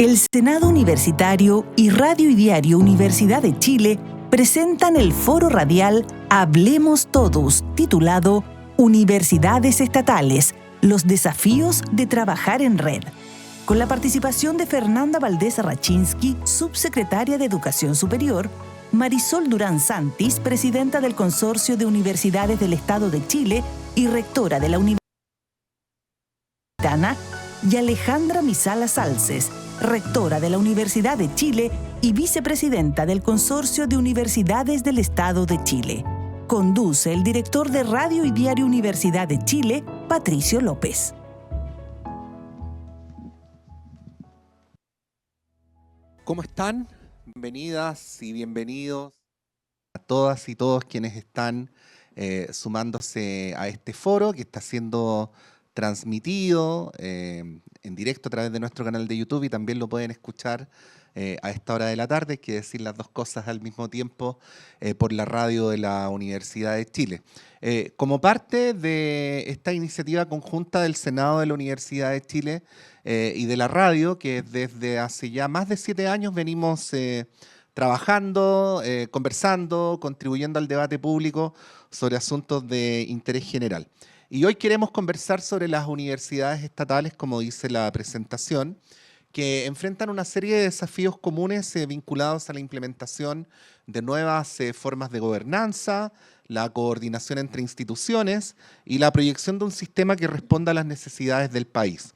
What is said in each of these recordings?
El Senado Universitario y Radio y Diario Universidad de Chile presentan el foro radial Hablemos Todos, titulado Universidades Estatales, los desafíos de trabajar en red, con la participación de Fernanda Valdés Rachinsky, subsecretaria de Educación Superior, Marisol Durán Santis, presidenta del Consorcio de Universidades del Estado de Chile y rectora de la Universidad Metropolitana, y Alejandra Misala Salces, rectora de la Universidad de Chile y vicepresidenta del Consorcio de Universidades del Estado de Chile. Conduce el director de Radio y Diario Universidad de Chile, Patricio López. ¿Cómo están? Bienvenidas y bienvenidos a todas y todos quienes están sumándose a este foro que está siendo transmitido en directo a través de nuestro canal de YouTube, y también lo pueden escuchar a esta hora de la tarde, hay que decir las dos cosas al mismo tiempo, por la radio de la Universidad de Chile. Como parte de esta iniciativa conjunta del Senado de la Universidad de Chile y de la radio, que desde hace ya más de 7 años venimos trabajando, conversando, contribuyendo al debate público sobre asuntos de interés general. Y hoy queremos conversar sobre las universidades estatales, como dice la presentación, que enfrentan una serie de desafíos comunes vinculados a la implementación de nuevas formas de gobernanza, la coordinación entre instituciones y la proyección de un sistema que responda a las necesidades del país.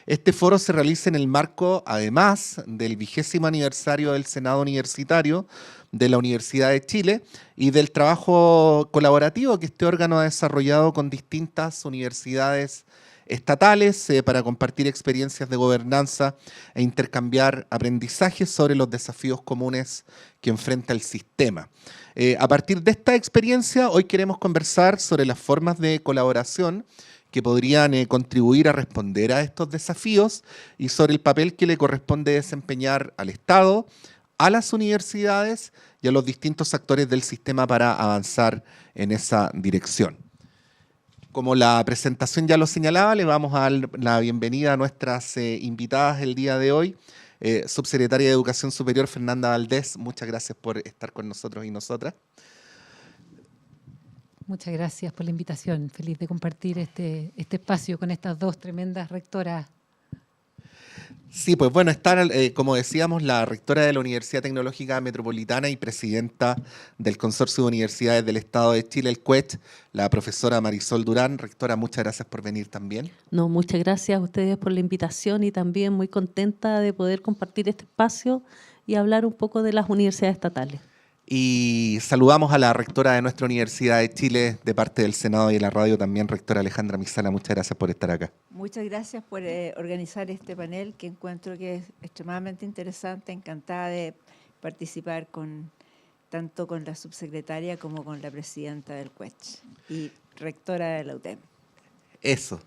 Este foro se realiza en el marco, además, del 20º aniversario del Senado Universitario de la Universidad de Chile y del trabajo colaborativo que este órgano ha desarrollado con distintas universidades estatales para compartir experiencias de gobernanza e intercambiar aprendizajes sobre los desafíos comunes que enfrenta el sistema. A partir de esta experiencia, hoy queremos conversar sobre las formas de colaboración que podrían contribuir a responder a estos desafíos y sobre el papel que le corresponde desempeñar al Estado, a las universidades y a los distintos actores del sistema para avanzar en esa dirección. Como la presentación ya lo señalaba, le vamos a dar la bienvenida a nuestras invitadas el día de hoy. Subsecretaria de Educación Superior, Fernanda Valdés, muchas gracias por estar con nosotros y nosotras. Muchas gracias por la invitación. Feliz de compartir este espacio con estas dos tremendas rectoras. Sí, pues bueno, está, como decíamos, la rectora de la Universidad Tecnológica Metropolitana y presidenta del Consorcio de Universidades del Estado de Chile, el CUECH, la profesora Marisol Durán. Rectora, muchas gracias por venir también. No, muchas gracias a ustedes por la invitación y también muy contenta de poder compartir este espacio y hablar un poco de las universidades estatales. Y saludamos a la rectora de nuestra Universidad de Chile, de parte del Senado y de la radio también, rectora Alejandra Misala. Muchas gracias por estar acá. Muchas gracias por organizar este panel, que encuentro que es extremadamente interesante. Encantada de participar tanto con la subsecretaria como con la presidenta del CUECH y rectora de la UTEM. Eso.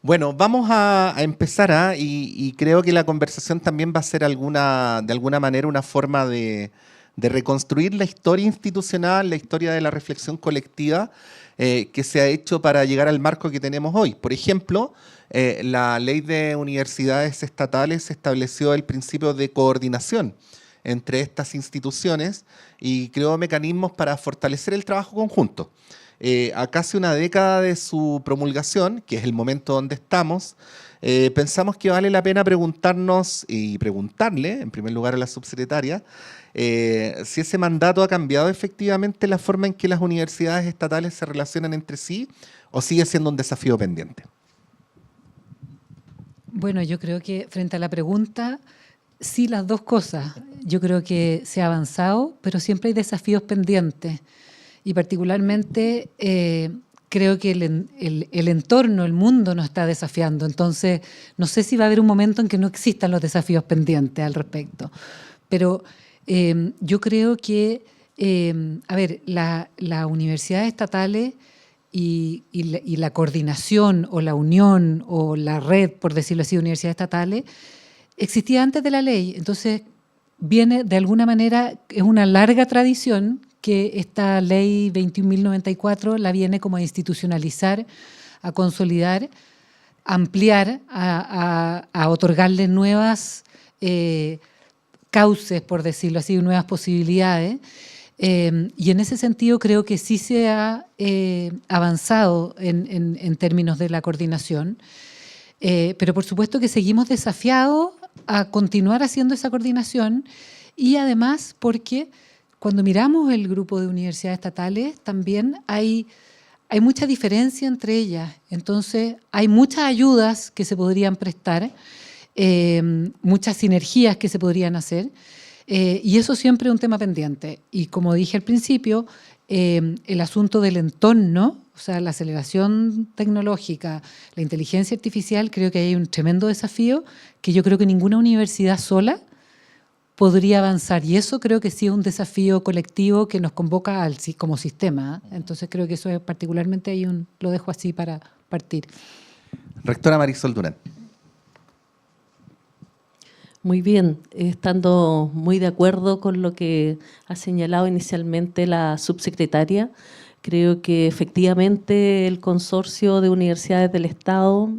Bueno, vamos a empezar, y creo que la conversación también va a ser de alguna manera una forma de reconstruir la historia institucional, la historia de la reflexión colectiva que se ha hecho para llegar al marco que tenemos hoy. Por ejemplo, la Ley de Universidades Estatales estableció el principio de coordinación entre estas instituciones y creó mecanismos para fortalecer el trabajo conjunto. A casi una década de su promulgación, que es el momento donde estamos, pensamos que vale la pena preguntarnos y preguntarle, en primer lugar a la subsecretaria, si ese mandato ha cambiado efectivamente la forma en que las universidades estatales se relacionan entre sí o sigue siendo un desafío pendiente. Bueno, yo creo que frente a la pregunta, sí, las dos cosas. Yo creo que se ha avanzado, pero siempre hay desafíos pendientes. Y particularmente creo que el entorno, el mundo nos está desafiando. Entonces, no sé si va a haber un momento en que no existan los desafíos pendientes al respecto. Pero yo creo que, las universidades estatales y la coordinación o la unión o la red, por decirlo así, de universidades estatales, existía antes de la ley. Entonces, viene de alguna manera, es una larga tradición que esta ley 21.094 la viene como a institucionalizar, a consolidar, a ampliar, a otorgarle nuevas cauces, por decirlo así, nuevas posibilidades. Y en ese sentido creo que sí se ha avanzado en términos de la coordinación, pero por supuesto que seguimos desafiados a continuar haciendo esa coordinación, y además porque cuando miramos el grupo de universidades estatales también hay mucha diferencia entre ellas. Entonces hay muchas ayudas que se podrían prestar, muchas sinergias que se podrían hacer, y eso siempre es un tema pendiente. Y como dije al principio, el asunto del entorno, o sea, la aceleración tecnológica, la inteligencia artificial, creo que hay un tremendo desafío que yo creo que ninguna universidad sola podría avanzar, y eso creo que sí es un desafío colectivo que nos convoca como sistema. Entonces creo que eso es particularmente ahí lo dejo así para partir. Rectora Marisol Durán. Muy bien, estando muy de acuerdo con lo que ha señalado inicialmente la subsecretaria, creo que efectivamente el consorcio de universidades del Estado,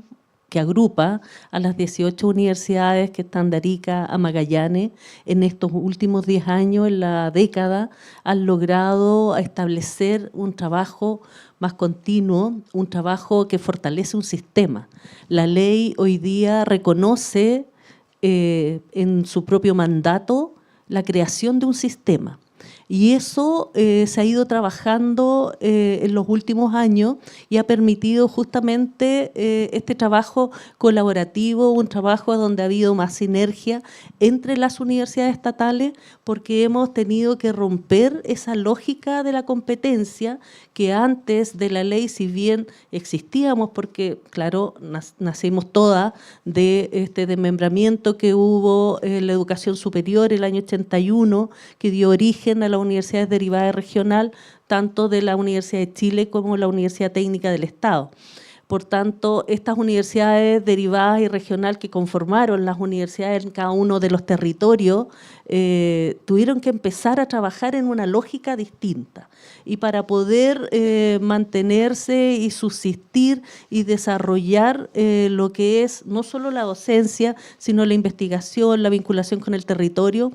que agrupa a las 18 universidades que están de Arica a Magallanes, en estos últimos 10 años, en la década, han logrado establecer un trabajo más continuo, un trabajo que fortalece un sistema. La ley hoy día reconoce en su propio mandato la creación de un sistema. Y eso se ha ido trabajando en los últimos años y ha permitido justamente este trabajo colaborativo, un trabajo donde ha habido más sinergia entre las universidades estatales, porque hemos tenido que romper esa lógica de la competencia que antes de la ley, si bien existíamos, porque claro, nacimos todas de este desmembramiento que hubo en la educación superior el año 81, que dio origen a las universidades derivadas regional, tanto de la Universidad de Chile como la Universidad Técnica del Estado. Por tanto, estas universidades derivadas y regional que conformaron las universidades en cada uno de los territorios tuvieron que empezar a trabajar en una lógica distinta. Y para poder mantenerse y subsistir y desarrollar lo que es no solo la docencia, sino la investigación, la vinculación con el territorio,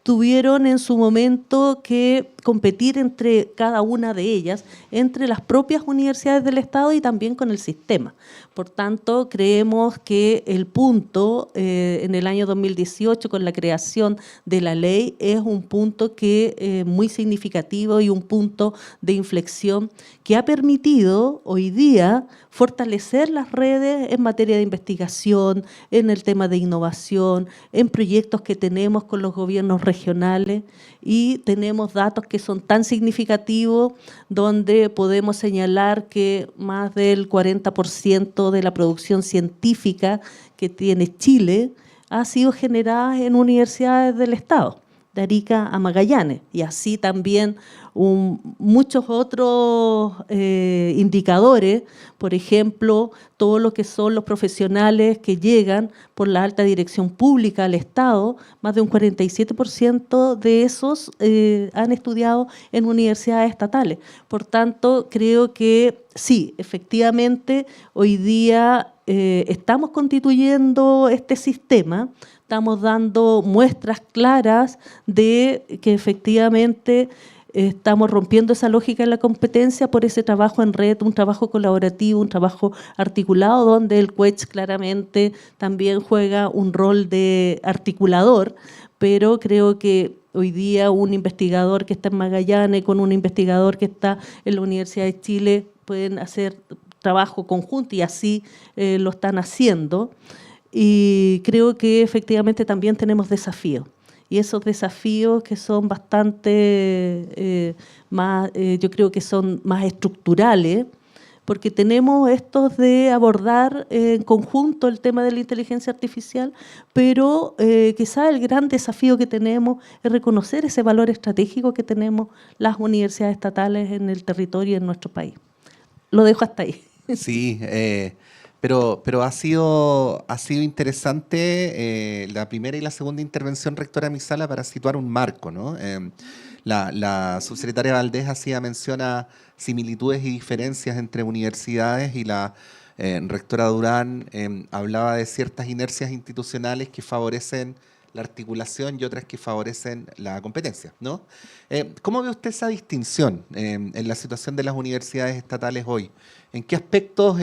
tuvieron en su momento que competir entre cada una de ellas, entre las propias universidades del Estado y también con el sistema. Por tanto, creemos que el punto en el año 2018 con la creación de la ley es un punto que muy significativo y un punto de inflexión que ha permitido hoy día fortalecer las redes en materia de investigación, en el tema de innovación, en proyectos que tenemos con los gobiernos regionales, y tenemos datos que son tan significativos donde podemos señalar que más del 40% de la producción científica que tiene Chile ha sido generada en universidades del Estado, de Arica a Magallanes, y así también muchos otros indicadores, por ejemplo, todo lo que son los profesionales que llegan por la alta dirección pública al Estado, más de un 47% de esos han estudiado en universidades estatales. Por tanto, creo que sí, efectivamente, hoy día estamos constituyendo este sistema, estamos dando muestras claras de que efectivamente estamos rompiendo esa lógica de la competencia por ese trabajo en red, un trabajo colaborativo, un trabajo articulado, donde el CUECH claramente también juega un rol de articulador, pero creo que hoy día un investigador que está en Magallanes con un investigador que está en la Universidad de Chile pueden hacer trabajo conjunto, y así lo están haciendo. Y creo que efectivamente también tenemos desafíos. Y esos desafíos que son bastante más, yo creo que son más estructurales, porque tenemos estos de abordar en conjunto el tema de la inteligencia artificial, pero quizá el gran desafío que tenemos es reconocer ese valor estratégico que tenemos las universidades estatales en el territorio y en nuestro país. Lo dejo hasta ahí. Sí, pero ha sido interesante la primera y la segunda intervención, rectora Mizala, para situar un marco, ¿no? La subsecretaria Valdés hacía mención a similitudes y diferencias entre universidades, y la rectora Durán hablaba de ciertas inercias institucionales que favorecen la articulación y otras que favorecen la competencia, ¿no? ¿Cómo ve usted esa distinción en la situación de las universidades estatales hoy? ¿En qué aspectos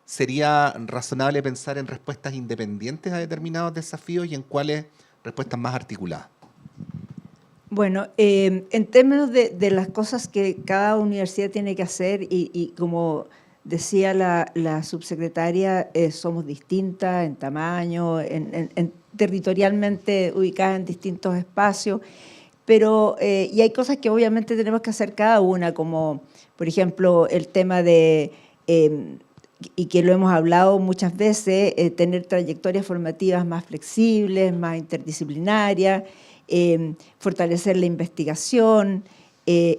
sería razonable pensar en respuestas independientes a determinados desafíos y en cuáles respuestas más articuladas? Bueno, en términos de las cosas que cada universidad tiene que hacer y como decía la subsecretaria, somos distintas en tamaño, territorialmente ubicadas en distintos espacios, pero y hay cosas que obviamente tenemos que hacer cada una, como por ejemplo el tema de, y que lo hemos hablado muchas veces, tener trayectorias formativas más flexibles, más interdisciplinarias, fortalecer la investigación,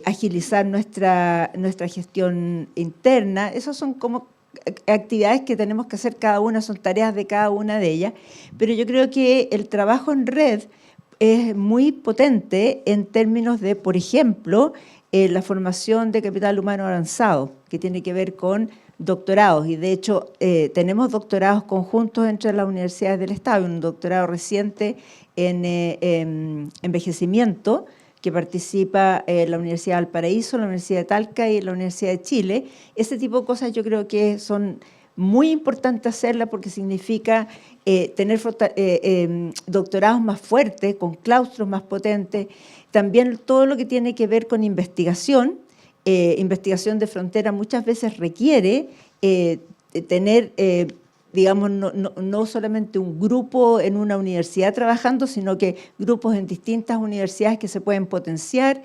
agilizar nuestra gestión interna. Esas son como actividades que tenemos que hacer cada una, son tareas de cada una de ellas, pero yo creo que el trabajo en red es muy potente en términos de, por ejemplo, la formación de capital humano avanzado, que tiene que ver con doctorados, y de hecho tenemos doctorados conjuntos entre las universidades del Estado, un doctorado reciente en envejecimiento, que participa la Universidad de Valparaíso, la Universidad de Talca y la Universidad de Chile. Ese tipo de cosas yo creo que son muy importantes hacerlas porque significa tener doctorados más fuertes, con claustros más potentes. También todo lo que tiene que ver con investigación, investigación de frontera muchas veces requiere tener, digamos, no solamente un grupo en una universidad trabajando, sino que grupos en distintas universidades que se pueden potenciar,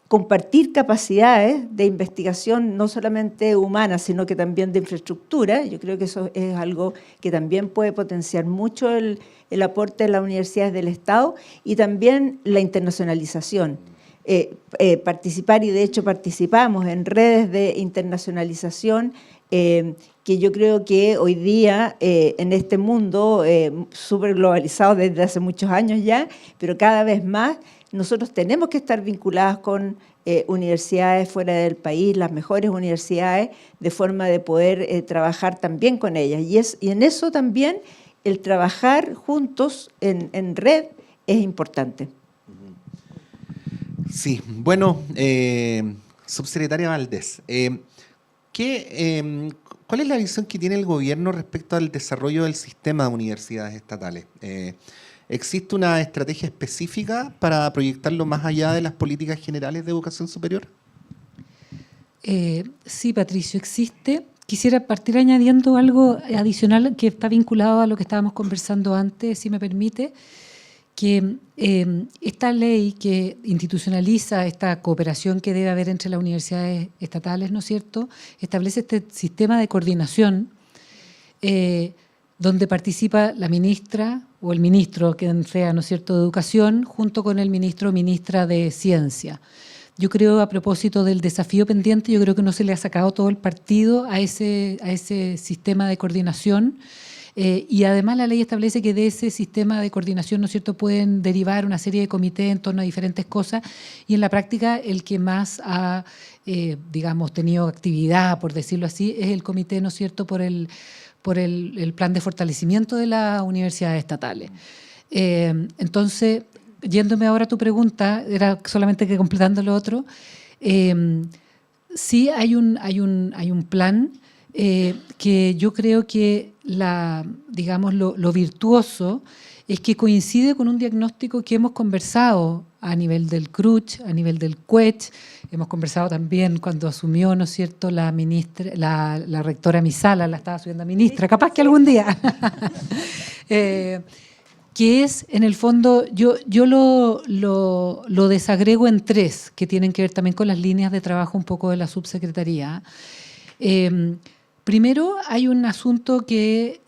compartir capacidades de investigación no solamente humanas, sino que también de infraestructura. Yo creo que eso es algo que también puede potenciar mucho el aporte de las universidades del Estado, y también la internacionalización. Participar, y de hecho participamos en redes de internacionalización, que yo creo que hoy día en este mundo súper globalizado desde hace muchos años ya, pero cada vez más nosotros tenemos que estar vinculadas con universidades fuera del país, las mejores universidades, de forma de poder trabajar también con ellas. Y en eso también el trabajar juntos en red es importante. Sí, bueno, subsecretaria Valdés, ¿cuál es la visión que tiene el gobierno respecto al desarrollo del sistema de universidades estatales? ¿Existe una estrategia específica para proyectarlo más allá de las políticas generales de educación superior? Sí, Patricio, existe. Quisiera partir añadiendo algo adicional que está vinculado a lo que estábamos conversando antes, si me permite, que esta ley que institucionaliza esta cooperación que debe haber entre las universidades estatales, ¿no es cierto?, establece este sistema de coordinación donde participa la ministra o el ministro, quien sea, ¿no es cierto?, de Educación, junto con el ministro o ministra de Ciencia. Yo creo, a propósito del desafío pendiente, yo creo que no se le ha sacado todo el partido a ese sistema de coordinación. Y además la ley establece que de ese sistema de coordinación, ¿no es cierto?, pueden derivar una serie de comités en torno a diferentes cosas, y en la práctica el que más ha, digamos, tenido actividad, por decirlo así, es el comité, ¿no es cierto?, por el plan de fortalecimiento de las universidades estatales. Entonces, yéndome ahora a tu pregunta, era solamente que completando lo otro, sí hay un plan que yo creo que digamos, lo virtuoso es que coincide con un diagnóstico que hemos conversado a nivel del CRUCH, a nivel del CUECH, hemos conversado también cuando asumió, ¿no es cierto?, la ministra, la rectora Misala, la estaba subiendo a ministra, capaz que algún día, que es, en el fondo, yo lo desagrego en tres, que tienen que ver también con las líneas de trabajo un poco de la subsecretaría. Primero, hay un asunto que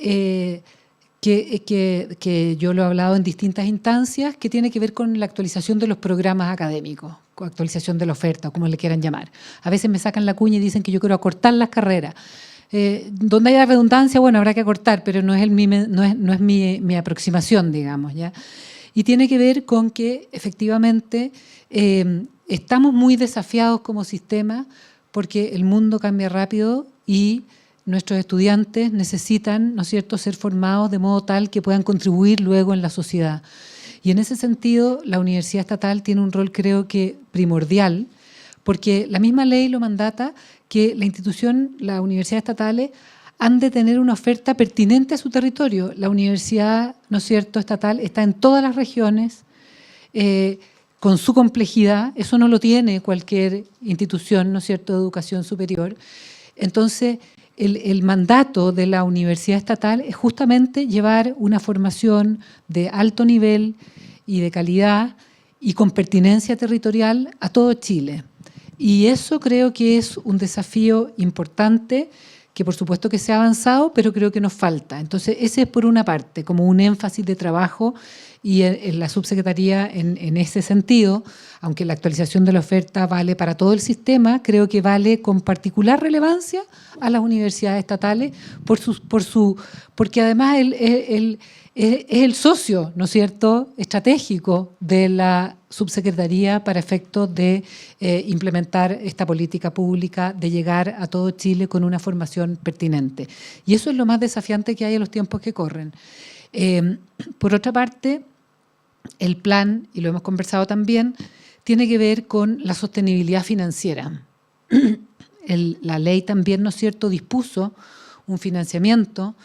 yo lo he hablado en distintas instancias, que tiene que ver con la actualización de los programas académicos, con actualización de la oferta, o como le quieran llamar. A veces me sacan la cuña y dicen que yo quiero acortar las carreras. Donde haya redundancia, bueno, habrá que acortar, pero no es mi aproximación, digamos, ¿ya? Y tiene que ver con que, efectivamente, estamos muy desafiados como sistema porque el mundo cambia rápido y nuestros estudiantes necesitan, ¿no es cierto?, ser formados de modo tal que puedan contribuir luego en la sociedad. Y en ese sentido, la Universidad Estatal tiene un rol, creo que, primordial, porque la misma ley lo mandata que las universidades estatales han de tener una oferta pertinente a su territorio. La universidad, ¿no es cierto?, estatal está en todas las regiones, con su complejidad. Eso no lo tiene cualquier institución, ¿no es cierto?, de educación superior. Entonces, el mandato de la universidad estatal es justamente llevar una formación de alto nivel y de calidad y con pertinencia territorial a todo Chile. Y eso creo que es un desafío importante, que por supuesto que se ha avanzado, pero creo que nos falta. Entonces, ese es por una parte, como un énfasis de trabajo, y en la subsecretaría en ese sentido, aunque la actualización de la oferta vale para todo el sistema, creo que vale con particular relevancia a las universidades estatales, porque además es el socio, ¿no es cierto?, estratégico de la subsecretaría para efectos de implementar esta política pública, de llegar a todo Chile con una formación pertinente. Y eso es lo más desafiante que hay en los tiempos que corren. Por otra parte, el plan, y lo hemos conversado también, tiene que ver con la sostenibilidad financiera. La ley también, ¿no es cierto?, dispuso un financiamiento.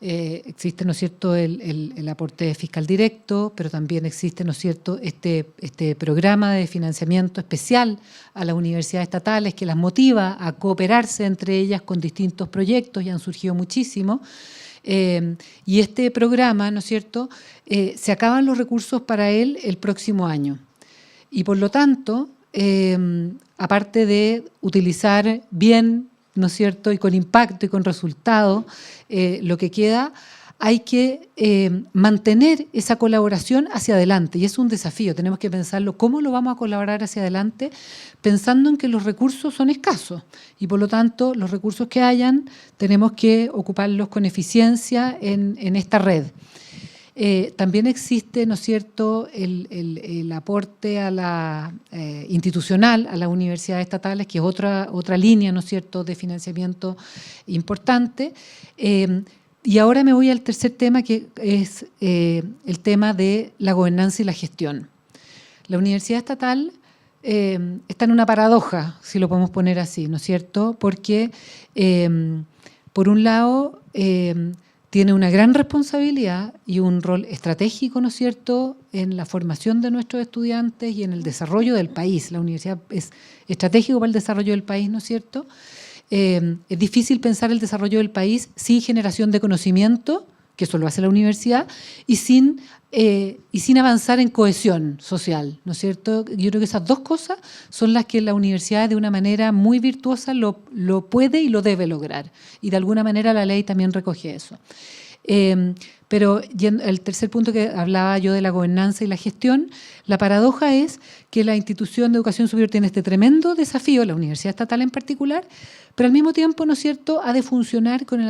Existe, ¿no es cierto?, el aporte fiscal directo, pero también existe, ¿no es cierto?, este programa de financiamiento especial a las universidades estatales que las motiva a cooperarse entre ellas con distintos proyectos, y han surgido muchísimos. Y este programa, ¿no es cierto?, se acaban los recursos para él el próximo año. Y por lo tanto, aparte de utilizar bien, ¿no es cierto?, y con impacto y con resultado, lo que queda, hay que mantener esa colaboración hacia adelante. Y es un desafío, tenemos que pensarlo, ¿cómo lo vamos a colaborar hacia adelante? Pensando en que los recursos son escasos y por lo tanto los recursos que hayan tenemos que ocuparlos con eficiencia en esta red. También existe, ¿no es cierto?, el aporte a la institucional, a las universidades estatales, que es otra línea, ¿no es cierto?, de financiamiento importante. Y ahora me voy al tercer tema, que es el tema de la gobernanza y la gestión. La universidad estatal está en una paradoja, si lo podemos poner así, ¿no es cierto?, porque por un lado tiene una gran responsabilidad y un rol estratégico, ¿no es cierto?, en la formación de nuestros estudiantes y en el desarrollo del país. La universidad es estratégico para el desarrollo del país, ¿no es cierto? Es difícil pensar el desarrollo del país sin generación de conocimiento, que eso lo hace la universidad, y sin avanzar en cohesión social, ¿no es cierto? Yo creo que esas dos cosas son las que la universidad de una manera muy virtuosa lo puede y lo debe lograr. Y de alguna manera la ley también recoge eso. Pero el tercer punto que hablaba yo de la gobernanza y la gestión, la paradoja es que la institución de educación superior tiene este tremendo desafío, la universidad estatal en particular, pero al mismo tiempo, ¿no es cierto?, ha de funcionar con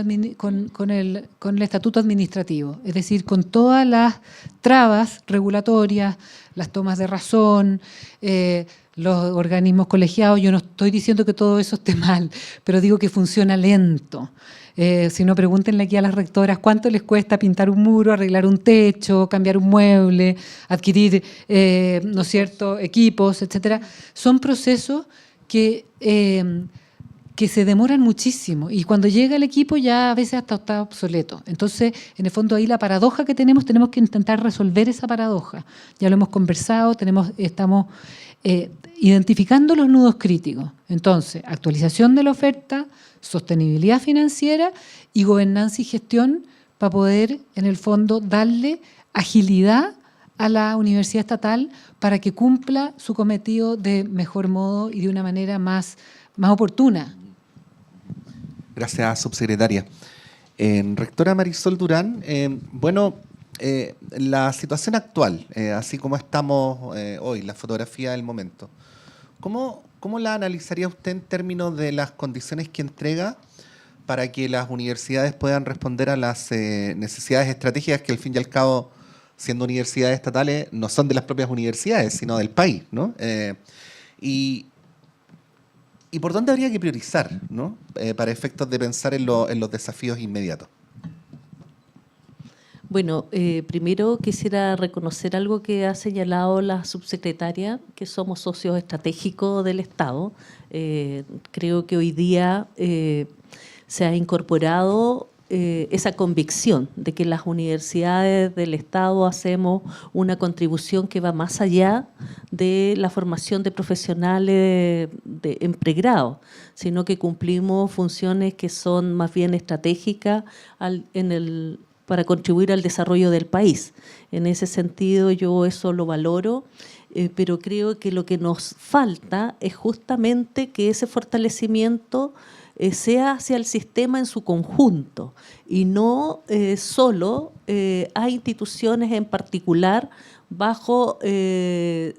el estatuto administrativo, es decir, con todas las trabas regulatorias, las tomas de razón, los organismos colegiados. Yo no estoy diciendo que todo eso esté mal, pero digo que funciona lento. Si no, pregúntenle aquí a las rectoras cuánto les cuesta pintar un muro, arreglar un techo, cambiar un mueble, adquirir, ¿no es cierto?, equipos, etcétera. Son procesos que se demoran muchísimo y cuando llega el equipo ya a veces hasta está obsoleto. Entonces, en el fondo ahí la paradoja que tenemos que intentar resolver esa paradoja. Ya lo hemos conversado, estamos identificando los nudos críticos. Entonces, actualización de la oferta, sostenibilidad financiera y gobernanza y gestión para poder, en el fondo, darle agilidad a la universidad estatal para que cumpla su cometido de mejor modo y de una manera más oportuna. Gracias, subsecretaria. Rectora Marisol Durán, la situación actual, así como estamos hoy, la fotografía del momento, ¿cómo la analizaría usted en términos de las condiciones que entrega para que las universidades puedan responder a las necesidades estratégicas que al fin y al cabo, siendo universidades estatales, no son de las propias universidades, sino del país, ¿no? Y ¿Y por dónde habría que priorizar, ¿no? Para efectos de pensar en los desafíos inmediatos? Bueno, primero quisiera reconocer algo que ha señalado la subsecretaria, que somos socios estratégicos del Estado. Creo que hoy día se ha incorporado esa convicción de que las universidades del Estado hacemos una contribución que va más allá de la formación de profesionales en pregrado, sino que cumplimos funciones que son más bien estratégicas para contribuir al desarrollo del país. En ese sentido yo eso lo valoro, pero creo que lo que nos falta es justamente que ese fortalecimiento sea hacia el sistema en su conjunto y no solo a instituciones en particular bajo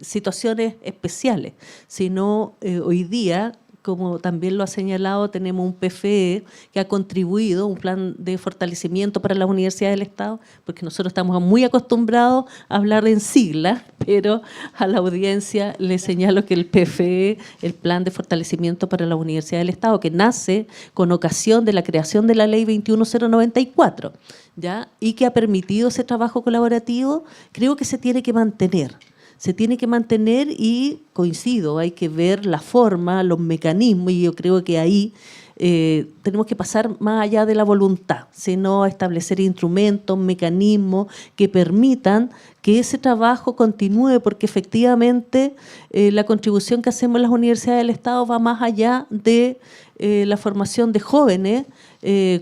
situaciones especiales, sino hoy día, como también lo ha señalado, tenemos un PFE que ha contribuido, un plan de fortalecimiento para las universidades del Estado, porque nosotros estamos muy acostumbrados a hablar en siglas, pero a la audiencia le señalo que el PFE, el plan de fortalecimiento para las universidades del Estado, que nace con ocasión de la creación de la ley 21094, ¿ya? Y que ha permitido ese trabajo colaborativo, creo que se tiene que mantener. Se tiene que mantener y coincido, hay que ver la forma, los mecanismos, y yo creo que ahí tenemos que pasar más allá de la voluntad, sino establecer instrumentos, mecanismos que permitan que ese trabajo continúe, porque efectivamente la contribución que hacemos en las universidades del Estado va más allá de la formación de jóvenes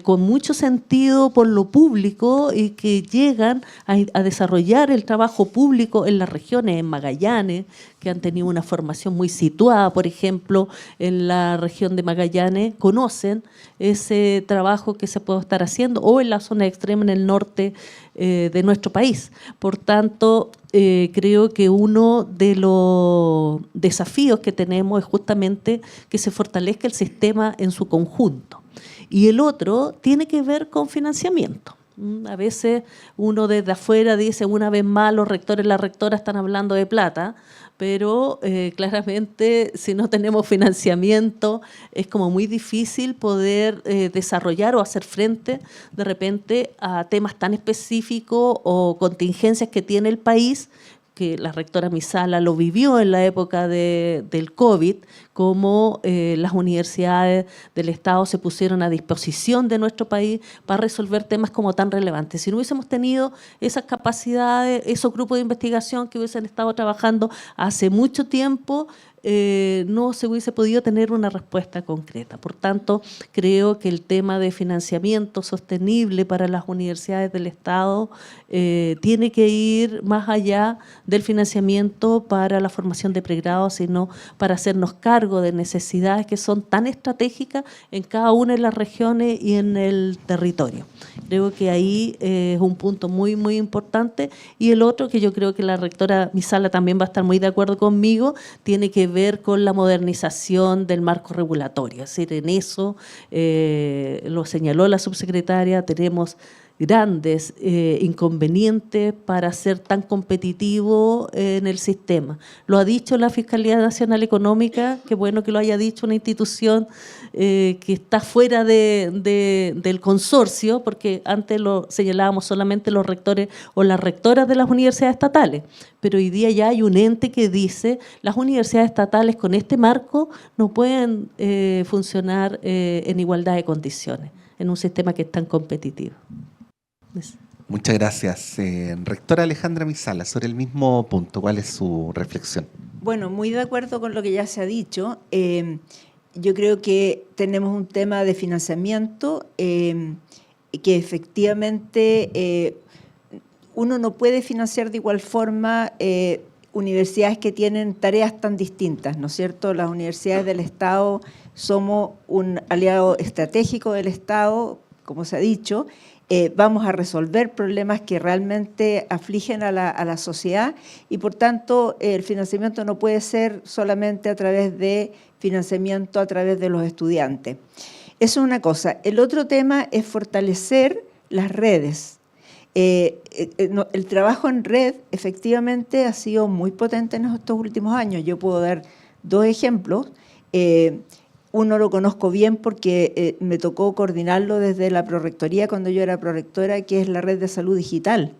con mucho sentido por lo público y que llegan a desarrollar el trabajo público en las regiones, en Magallanes, que han tenido una formación muy situada, por ejemplo, en la región de Magallanes, conocen ese trabajo que se puede estar haciendo, o en la zona extrema en el norte de nuestro país. Por tanto, creo que uno de los desafíos que tenemos es justamente que se fortalezca el sistema en su conjunto. Y el otro tiene que ver con financiamiento. A veces uno desde afuera dice, una vez más los rectores y las rectoras están hablando de plata, pero claramente si no tenemos financiamiento es como muy difícil poder desarrollar o hacer frente de repente a temas tan específicos o contingencias que tiene el país, que la rectora Misala lo vivió en la época del COVID, cómo las universidades del Estado se pusieron a disposición de nuestro país para resolver temas como tan relevantes. Si no hubiésemos tenido esas capacidades, esos grupos de investigación que hubiesen estado trabajando hace mucho tiempo, no se hubiese podido tener una respuesta concreta. Por tanto, creo que el tema de financiamiento sostenible para las universidades del Estado tiene que ir más allá del financiamiento para la formación de pregrado, sino para hacernos cargo de necesidades que son tan estratégicas en cada una de las regiones y en el territorio. Creo que ahí es un punto muy, muy importante. Y el otro, que yo creo que la rectora Misala también va a estar muy de acuerdo conmigo, tiene que ver con la modernización del marco regulatorio. Es decir, en eso, lo señaló la subsecretaria, tenemos grandes inconvenientes para ser tan competitivo en el sistema. Lo ha dicho la Fiscalía Nacional Económica, qué bueno que lo haya dicho una institución que está fuera del consorcio, porque antes lo señalábamos solamente los rectores o las rectoras de las universidades estatales, pero hoy día ya hay un ente que dice las universidades estatales con este marco no pueden funcionar en igualdad de condiciones en un sistema que es tan competitivo. Muchas gracias. Rectora Alejandra Misala, sobre el mismo punto, ¿cuál es su reflexión? Bueno, muy de acuerdo con lo que ya se ha dicho. Yo creo que tenemos un tema de financiamiento que efectivamente uno no puede financiar de igual forma universidades que tienen tareas tan distintas, ¿no es cierto? Las universidades del Estado somos un aliado estratégico del Estado, como se ha dicho. Vamos a resolver problemas que realmente afligen a la sociedad y, por tanto, el financiamiento no puede ser solamente a través de financiamiento a través de los estudiantes. Eso es una cosa. El otro tema es fortalecer las redes. El trabajo en red efectivamente ha sido muy potente en estos últimos años. Yo puedo dar dos ejemplos. Uno lo conozco bien porque me tocó coordinarlo desde la prorectoría cuando yo era prorectora, que es la Red de Salud Digital,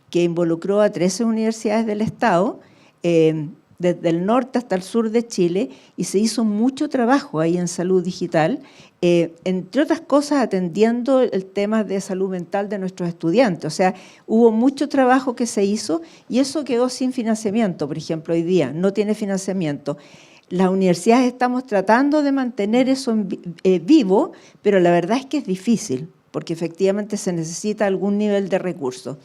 que involucró a 13 universidades del Estado, desde el norte hasta el sur de Chile, y se hizo mucho trabajo ahí en salud digital, entre otras cosas atendiendo el tema de salud mental de nuestros estudiantes. O sea, hubo mucho trabajo que se hizo y eso quedó sin financiamiento, por ejemplo, hoy día no tiene financiamiento. Las universidades estamos tratando de mantener eso vivo, pero la verdad es que es difícil, porque efectivamente se necesita algún nivel de recursos.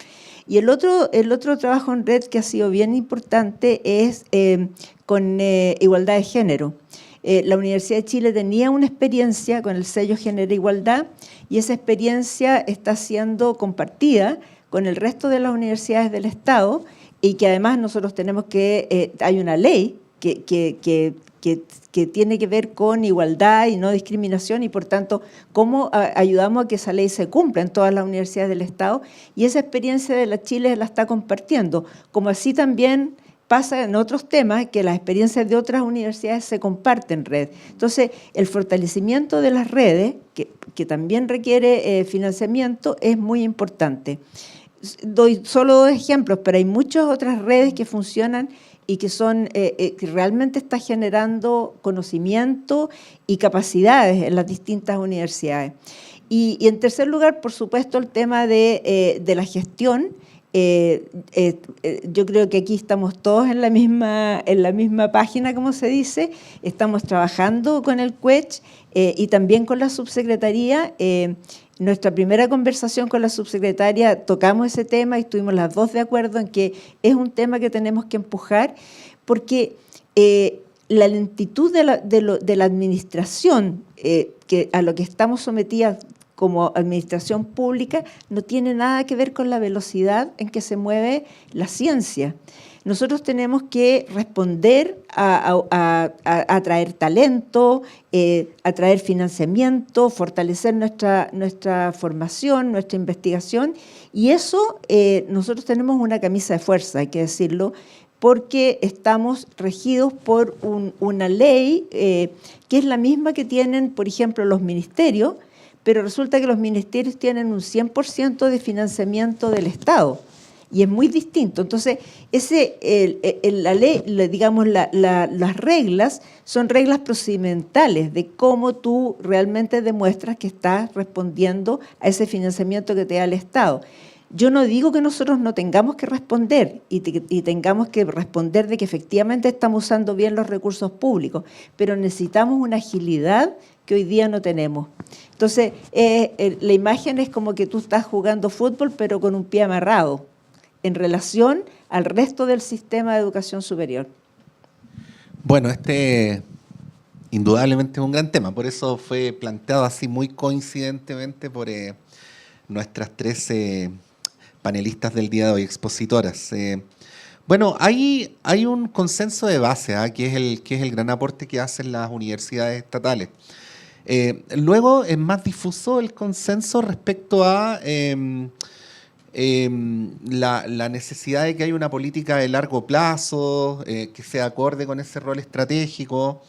Y el otro trabajo en red que ha sido bien importante es con igualdad de género. La Universidad de Chile tenía una experiencia con el sello Género e Igualdad y esa experiencia está siendo compartida con el resto de las universidades del Estado y que además nosotros tenemos que, hay una ley que tiene que ver con igualdad y no discriminación y por tanto cómo ayudamos a que esa ley se cumpla en todas las universidades del Estado y esa experiencia de la Chile la está compartiendo, como así también pasa en otros temas que las experiencias de otras universidades se comparten en red. Entonces, el fortalecimiento de las redes, que también requiere financiamiento, es muy importante. Doy solo 2 ejemplos, pero hay muchas otras redes que funcionan y que son que realmente está generando conocimiento y capacidades en las distintas universidades. Y en tercer lugar, por supuesto, el tema de la gestión. Yo creo que aquí estamos todos en la misma página, como se dice. Estamos trabajando con el CUECH y también con la subsecretaría. Nuestra primera conversación con la subsecretaria tocamos ese tema y estuvimos las dos de acuerdo en que es un tema que tenemos que empujar porque la lentitud de la administración que a lo que estamos sometidas como administración pública no tiene nada que ver con la velocidad en que se mueve la ciencia. Nosotros tenemos que responder a atraer talento, atraer financiamiento, fortalecer nuestra formación, nuestra investigación, y eso nosotros tenemos una camisa de fuerza, hay que decirlo, porque estamos regidos por una ley que es la misma que tienen, por ejemplo, los ministerios, pero resulta que los ministerios tienen un 100% de financiamiento del Estado. Y es muy distinto. Entonces, la ley, digamos, las reglas son reglas procedimentales de cómo tú realmente demuestras que estás respondiendo a ese financiamiento que te da el Estado. Yo no digo que nosotros no tengamos que responder y tengamos que responder de que efectivamente estamos usando bien los recursos públicos, pero necesitamos una agilidad que hoy día no tenemos. Entonces, la imagen es como que tú estás jugando fútbol, pero con un pie amarrado, en relación al resto del sistema de educación superior. Bueno, indudablemente es un gran tema, por eso fue planteado así muy coincidentemente por nuestras 13 panelistas del día de hoy, expositoras. Bueno, hay un consenso de base, que es el gran aporte que hacen las universidades estatales. Luego es más difuso el consenso respecto a la necesidad de que haya una política de largo plazo, que sea acorde con ese rol estratégico.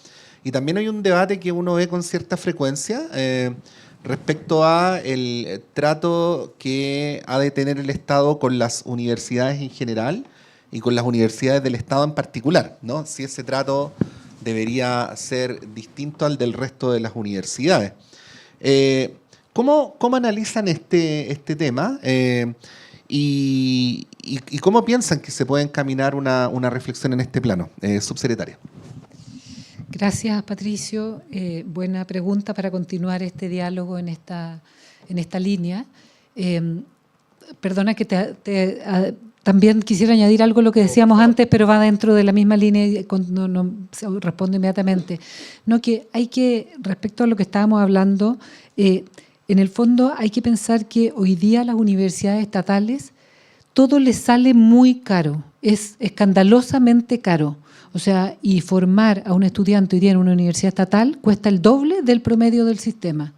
Y también hay un debate que uno ve con cierta frecuencia respecto a el trato que ha de tener el Estado con las universidades en general y con las universidades del Estado en particular, ¿no? Si ese trato debería ser distinto al del resto de las universidades. ¿Cómo analizan este tema? Y cómo piensan que se puede encaminar una reflexión en este plano? Subsecretaria. Gracias, Patricio. Buena pregunta para continuar este diálogo en esta línea. Perdona que también quisiera añadir algo a lo que decíamos antes, pero va dentro de la misma línea y no respondo inmediatamente. No, que hay que, respecto a lo que estábamos hablando, en el fondo hay que pensar que hoy día a las universidades estatales todo les sale muy caro, es escandalosamente caro. O sea, y formar a un estudiante hoy día en una universidad estatal cuesta el doble del promedio del sistema.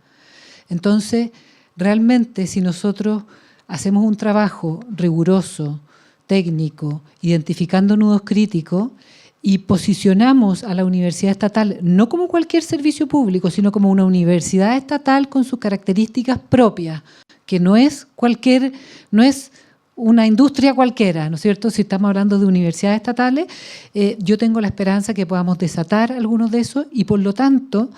Entonces, realmente si nosotros hacemos un trabajo riguroso, técnico, identificando nudos críticos y posicionamos a la universidad estatal no como cualquier servicio público, sino como una universidad estatal con sus características propias, que no es una industria cualquiera, ¿no es cierto? Si estamos hablando de universidades estatales, yo tengo la esperanza que podamos desatar algunos de esos y, por lo tanto,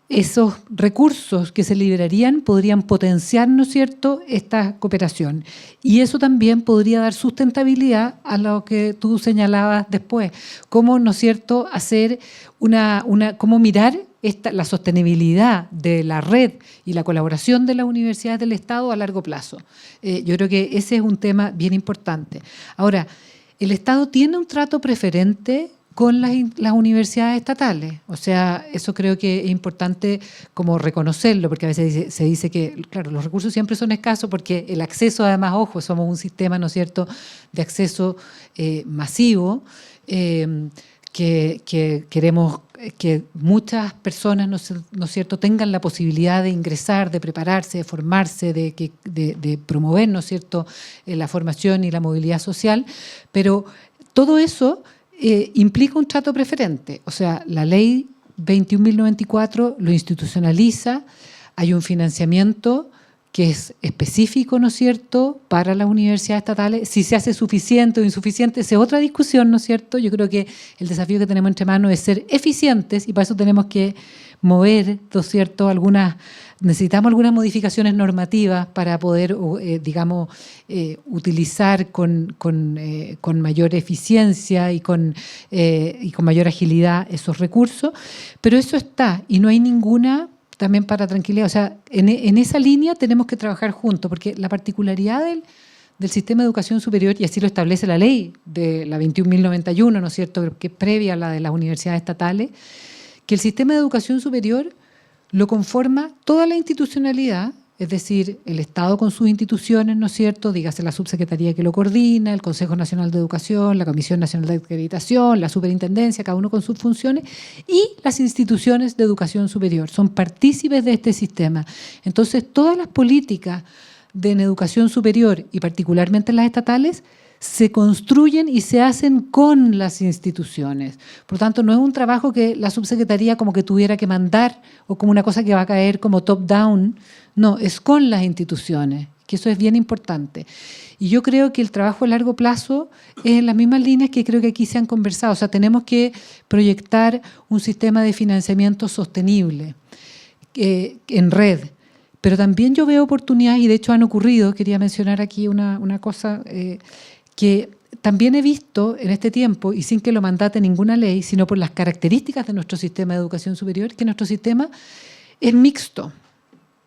esos recursos que se liberarían podrían potenciar, ¿no es cierto?, esta cooperación. Y eso también podría dar sustentabilidad a lo que tú señalabas después. Cómo, ¿no es cierto?, hacer cómo mirar la sostenibilidad de la red y la colaboración de las universidades del Estado a largo plazo. Yo creo que ese es un tema bien importante. Ahora, el Estado tiene un trato preferente con las universidades estatales. O sea, eso creo que es importante como reconocerlo, porque a veces se dice que, claro, los recursos siempre son escasos porque el acceso, además, ojo, somos un sistema, ¿no es cierto?, de acceso masivo, que queremos que muchas personas, ¿no es cierto?, tengan la posibilidad de ingresar, de prepararse, de formarse, de promover, ¿no es cierto?, la formación y la movilidad social, pero todo eso implica un trato preferente. O sea, la ley 21.094 lo institucionaliza, hay un financiamiento que es específico, ¿no es cierto?, para las universidades estatales. Si se hace suficiente o insuficiente, esa es otra discusión, ¿no es cierto? Yo creo que el desafío que tenemos entre manos es ser eficientes y para eso tenemos que mover, ¿no es cierto?, necesitamos algunas modificaciones normativas para poder, digamos, utilizar con mayor eficiencia y con mayor agilidad esos recursos, pero eso está y no hay ninguna, también para tranquilidad, o sea, en esa línea tenemos que trabajar juntos, porque la particularidad del sistema de educación superior, y así lo establece la ley de la 21.091, ¿no es cierto?, que es previa a la de las universidades estatales, que el sistema de educación superior lo conforma toda la institucionalidad, es decir, el Estado con sus instituciones, ¿no es cierto?, dígase la subsecretaría que lo coordina, el Consejo Nacional de Educación, la Comisión Nacional de Acreditación, la Superintendencia, cada uno con sus funciones, y las instituciones de educación superior. Son partícipes de este sistema. Entonces, todas las políticas en educación superior, y particularmente las estatales, se construyen y se hacen con las instituciones. Por lo tanto, no es un trabajo que la subsecretaría como que tuviera que mandar o como una cosa que va a caer como top-down. No, es con las instituciones, que eso es bien importante. Y yo creo que el trabajo a largo plazo es en las mismas líneas que creo que aquí se han conversado. O sea, tenemos que proyectar un sistema de financiamiento sostenible en red. Pero también yo veo oportunidades, y de hecho han ocurrido, quería mencionar aquí una cosa que también he visto en este tiempo, y sin que lo mandate ninguna ley, sino por las características de nuestro sistema de educación superior, que nuestro sistema es mixto.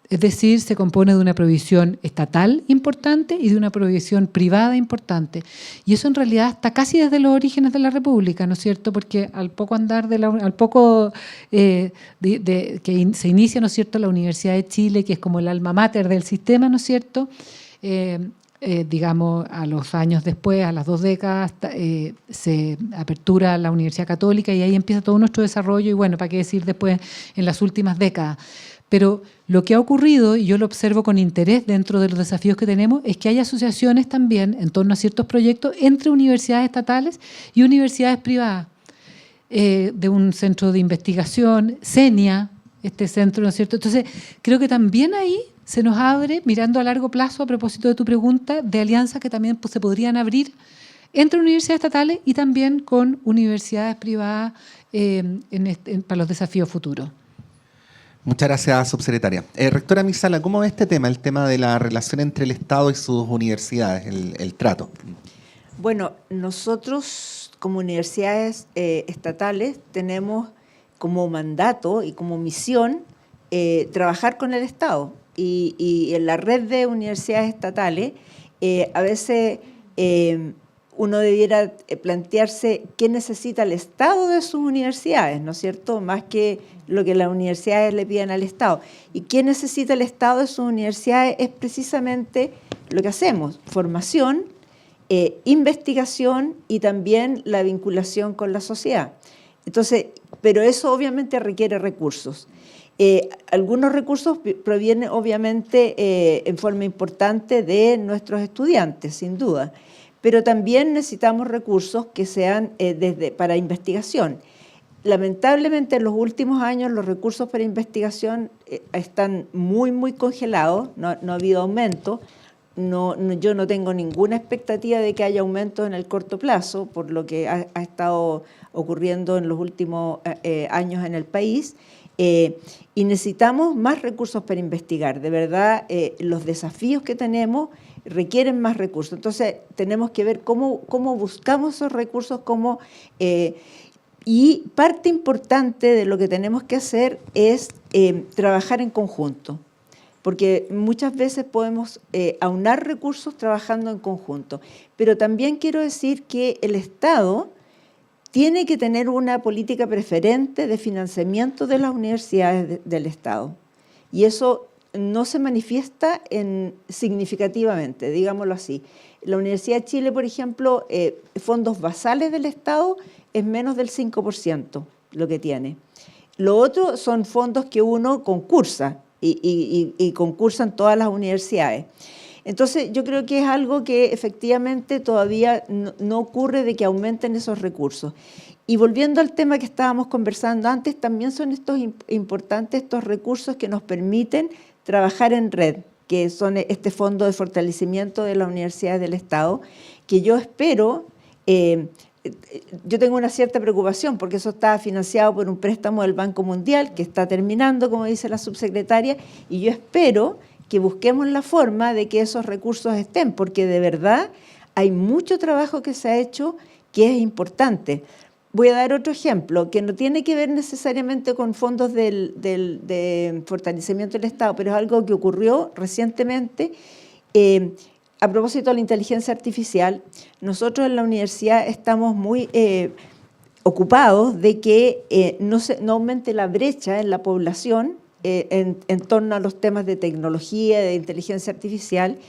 Es decir, se compone de una provisión estatal importante y de una provisión privada importante. Y eso en realidad está casi desde los orígenes de la República, ¿no es cierto? Porque al poco andar que se inicia, ¿no es cierto?, la Universidad de Chile, que es como el alma mater del sistema, ¿no es cierto?, digamos, a los años después, a las 2 décadas, se apertura la Universidad Católica y ahí empieza todo nuestro desarrollo y bueno, para qué decir después en las últimas décadas. Pero lo que ha ocurrido, y yo lo observo con interés dentro de los desafíos que tenemos, es que hay asociaciones también en torno a ciertos proyectos entre universidades estatales y universidades privadas. De un centro de investigación, CENIA, este centro, ¿no es cierto? Entonces, creo que también ahí se nos abre, mirando a largo plazo, a propósito de tu pregunta, de alianzas que también se podrían abrir entre universidades estatales y también con universidades privadas para los desafíos futuros. Muchas gracias, subsecretaria. Rectora Mizala, ¿cómo ve este tema, el tema de la relación entre el Estado y sus universidades, el trato? Bueno, nosotros como universidades estatales tenemos como mandato y como misión trabajar con el Estado. Y en la red de universidades estatales, a veces uno debiera plantearse qué necesita el Estado de sus universidades, ¿no es cierto?, más que lo que las universidades le piden al Estado. Y qué necesita el Estado de sus universidades es precisamente lo que hacemos, formación, investigación y también la vinculación con la sociedad. Entonces, pero eso obviamente requiere recursos. Algunos recursos provienen obviamente en forma importante de nuestros estudiantes, sin duda, pero también necesitamos recursos que sean para investigación. Lamentablemente en los últimos años los recursos para investigación están muy congelados, no ha habido aumento. Yo no tengo ninguna expectativa de que haya aumento en el corto plazo, por lo que ha estado ocurriendo en los últimos años en el país, y necesitamos más recursos para investigar. De verdad, los desafíos que tenemos requieren más recursos. Entonces, tenemos que ver cómo buscamos esos recursos, y parte importante de lo que tenemos que hacer es trabajar en conjunto, porque muchas veces podemos aunar recursos trabajando en conjunto. Pero también quiero decir que el Estado tiene que tener una política preferente de financiamiento de las universidades del Estado. Y eso no se manifiesta significativamente, digámoslo así. La Universidad de Chile, por ejemplo, fondos basales del Estado es menos del 5% lo que tiene. Lo otro son fondos que uno concursa, y concursan todas las universidades. Entonces, yo creo que es algo que efectivamente todavía no ocurre, de que aumenten esos recursos. Y volviendo al tema que estábamos conversando antes, también son importantes estos recursos que nos permiten trabajar en red, que son este Fondo de Fortalecimiento de las Universidades del Estado, que yo espero, yo tengo una cierta preocupación porque eso está financiado por un préstamo del Banco Mundial que está terminando, como dice la subsecretaria, y yo espero que busquemos la forma de que esos recursos estén, porque de verdad hay mucho trabajo que se ha hecho que es importante. Voy a dar otro ejemplo, que no tiene que ver necesariamente con fondos de fortalecimiento del Estado, pero es algo que ocurrió recientemente. A propósito de la inteligencia artificial, nosotros en la universidad estamos muy ocupados de que no aumente la brecha en la población en torno a los temas de tecnología, de inteligencia artificial,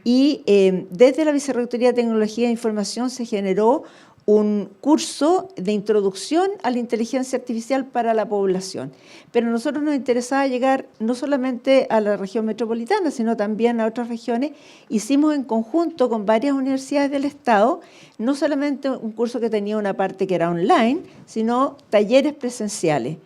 y desde la Vicerrectoría de Tecnología e Información se generó un curso de introducción a la inteligencia artificial para la población. Pero a nosotros nos interesaba llegar no solamente a la región metropolitana, sino también a otras regiones. Hicimos en conjunto con varias universidades del Estado, no solamente un curso que tenía una parte que era online, sino talleres presenciales.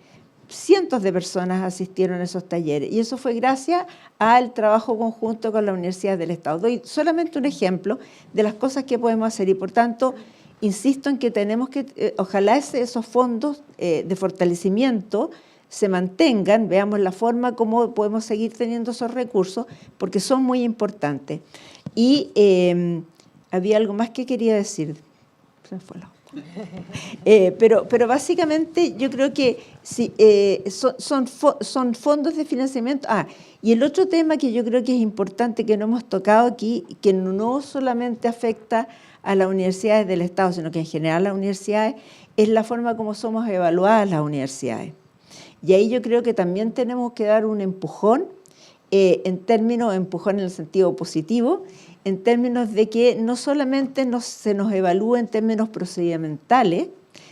Cientos de personas asistieron a esos talleres, y eso fue gracias al trabajo conjunto con las universidades del Estado. Doy solamente un ejemplo de las cosas que podemos hacer, y por tanto insisto en que tenemos que, ojalá esos fondos de fortalecimiento se mantengan, veamos la forma como podemos seguir teniendo esos recursos, porque son muy importantes. Y había algo más que quería decir, se me fue la onda. Pero básicamente yo creo que sí, son fondos de financiamiento. Y el otro tema que yo creo que es importante, que no hemos tocado aquí, que no solamente afecta a las universidades del Estado, sino que en general a las universidades, es la forma como somos evaluadas las universidades. Y ahí yo creo que también tenemos que dar un empujón, empujón en el sentido positivo, en términos de que no solamente se nos evalúe en términos procedimentales,